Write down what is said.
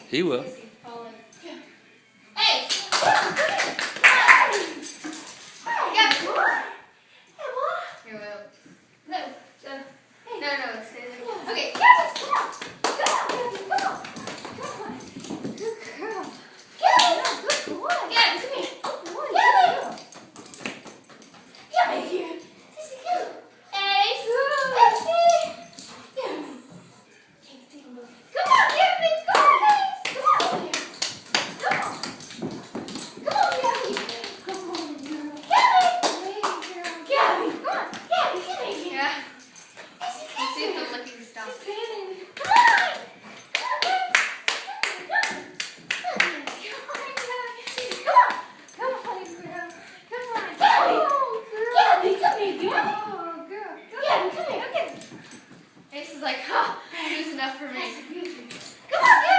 He will. Hey! Here, Will. No. No. Stay there. Okay. Come on. Come on. Good girl. Good boy. Gabby, come here. Good boy. Gabby. Gabby here. This is good. Hey, Essie. Take a look. Come on, Gabby. Come on, guys. Come on. Come on. Come on, Gabby. Come on, girl. Gabby. Gabby. Come on. Gabby, come here. Yeah. Let's see if the licking stops. Come on. Come on, Gabby, come here, girl. Oh, girl. Gabby, come here. Okay. Ace is like, huh, it was enough for me. Come on, Gabby.